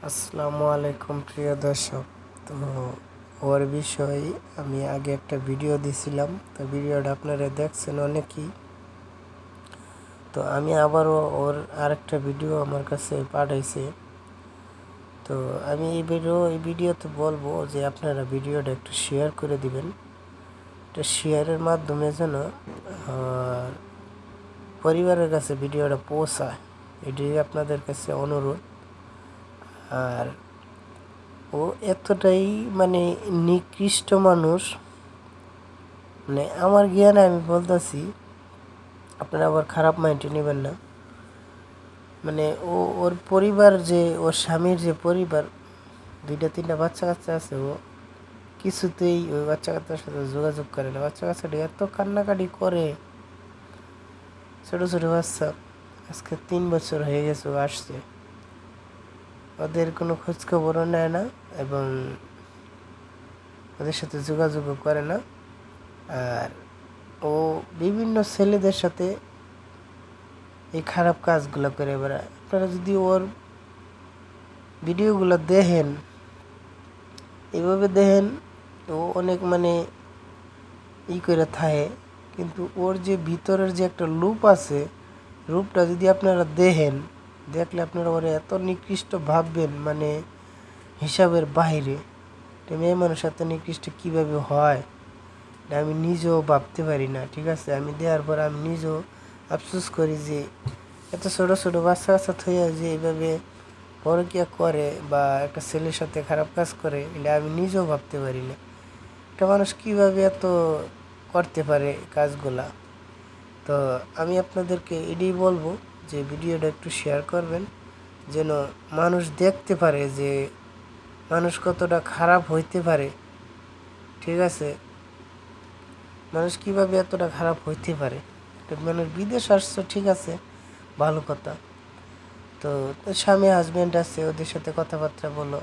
আসসালামু আলাইকুম প্রিয় দর্শক। তো ওর বিষয়ে আমি আগে একটা ভিডিও দিছিলাম, তো ভিডিওটা আপনারা দেখছেন অনেকেই। তো আমি আবারও ওর আরেকটা ভিডিও আমার কাছে পাঠাইছে। তো আমি এই ভিডিওতে বলবো যে আপনারা ভিডিওটা একটু শেয়ার করে দিবেন। এটা শেয়ারের মাধ্যমে যেন পরিবারের কাছে ভিডিওটা পৌঁছায়, এটাই আপনাদের কাছে অনুরোধ। আর ও এতটাই মানে নিকৃষ্ট মানুষ, মানে আমার জ্ঞানে আমি বলতেছি, আপনারা আবার খারাপ মাইন্ডে নেবেন না। মানে ওর পরিবার, যে ওর স্বামীর যে পরিবার, 2-3টা বাচ্চা কাচ্চা আছে, ও কিছুতেই ওই বাচ্চা কাচ্চার সাথে যোগাযোগ করে না। বাচ্চা কাচ্চাটা এত কান্নাকাটি করে, ছোট ছোট বাচ্চা, আজকে 3 বছর হয়ে গেছে ও আসছে, ওদের কোনো খোঁজখবরও নেয় না এবং ওদের সাথে যোগাযোগও করে না। আর ও বিভিন্ন ছেলেদের সাথে এই খারাপ কাজগুলো করে বেড়ায়। আপনারা যদি ওর ভিডিওগুলো দেখেন, এইভাবে দেখেন, ও অনেক মানে করে থাকে, কিন্তু ওর যে ভিতরের যে একটা রূপ আছে, রূপটা যদি আপনারা দেখেন, দেখলে আপনারা ওরা এত নিকৃষ্ট ভাববেন, মানে হিসাবের বাইরে। মেয়ে মানুষের এত নিকৃষ্ট কীভাবে হয় এটা আমি নিজেও ভাবতে পারি না। ঠিক আছে, আমি দেওয়ার পর আমি নিজেও আফসোস করি যে এত ছোটো ছোটো বাচ্চা কাচ্চা থইয়া যে এইভাবে পরকীয়া করে বা একটা ছেলের সাথে খারাপ কাজ করে, এটা আমি নিজেও ভাবতে পারি না। একটা মানুষ কীভাবে এত করতে পারে কাজগুলা। তো আমি আপনাদেরকে এটাই বলবো যে ভিডিওটা একটু শেয়ার করবেন, যেন মানুষ দেখতে পারে যে মানুষ কতটা খারাপ হইতে পারে। ঠিক আছে, মানুষ কীভাবে এতটা খারাপ হইতে পারে। মানুষ বিদেশ আসছে, ঠিক আছে, ভালো কথা। তো স্বামী হাজব্যান্ড আছে, ওদের সাথে কথাবার্তা বলো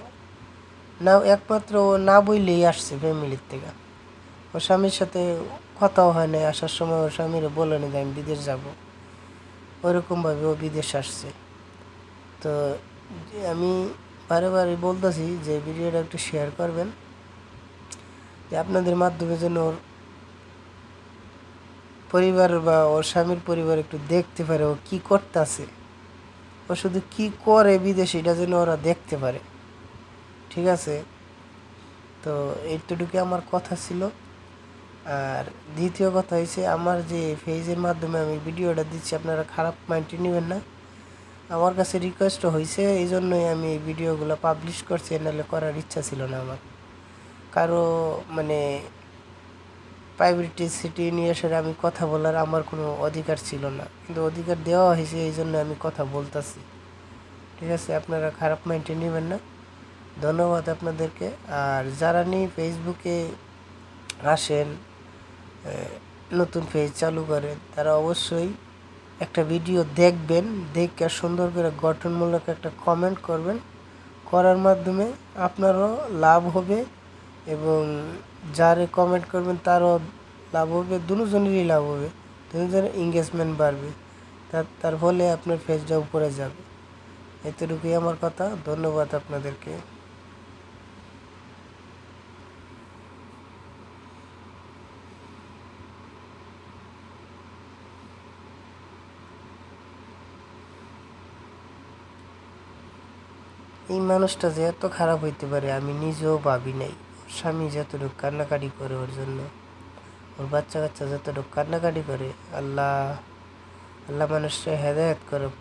না, একমাত্র ও না বললেই আসছে ফ্যামিলির থেকে। ওর স্বামীর সাথে কথাও হয় না, আসার সময় ওর স্বামীরে বলে নি যে আমি বিদেশ যাব, ওইরকমভাবে ও বিদেশ আসছে। তো আমি বারে বারে বলতেছি যে ভিডিওটা একটু শেয়ার করবেন, যে আপনাদের মাধ্যমে যেন ওর পরিবার বা ওর স্বামীর পরিবার একটু দেখতে পারে ও কী করতেছে, ও শুধু কী করে বিদেশে, এটা যেন ওরা দেখতে পারে। ঠিক আছে, তো এইটুকুই আমার কথা ছিল। আর দ্বিতীয় কথা হয়েছে, আমার যে পেজের মাধ্যমে আমি ভিডিওটা দিচ্ছি, আপনারা খারাপ মাইন্ডে নেবেন না। আমার কাছে রিকোয়েস্ট হয়েছে, এই জন্যই আমি এই ভিডিওগুলো পাবলিশ করছি, নাহলে করার ইচ্ছা ছিল না আমার। কারো মানে প্রাইভেসিটি নিয়ে সেটা আমি কথা বলার আমার কোনো অধিকার ছিল না, কিন্তু অধিকার দেওয়া হয়েছে, এই জন্য আমি কথা বলতেছি। ঠিক আছে, আপনারা খারাপ মাইন্ডে নেবেন না। ধন্যবাদ আপনাদেরকে। আর যারা নিয়ে ফেসবুকে আসেন, নতুন পেজ চালু করেন, তারা অবশ্যই একটা ভিডিও দেখবেন, দেখে সুন্দর করে গঠনমূলক একটা কমেন্ট করবেন। করার মাধ্যমে আপনারও লাভ হবে এবং যারে কমেন্ট করবেন তারও লাভ হবে, দুজনেরই লাভ হবে, দুজনের এঙ্গেজমেন্ট বাড়বে, তার ফলে আপনার পেজটা উপরে যাবে। এতটুকুই আমার কথা। ধন্যবাদ আপনাদেরকে। এই মানুষটা যে এত খারাপ হইতে পারে আমি নিজেও ভাবি নাই। ওর স্বামী যতটুকু কান্নাকাটি করে ওর জন্য, ওর বাচ্চা কাচ্চা যতটুকু কান্নাকাটি করে, আল্লাহ আল্লাহ মানুষকে হেদায়েত করুক।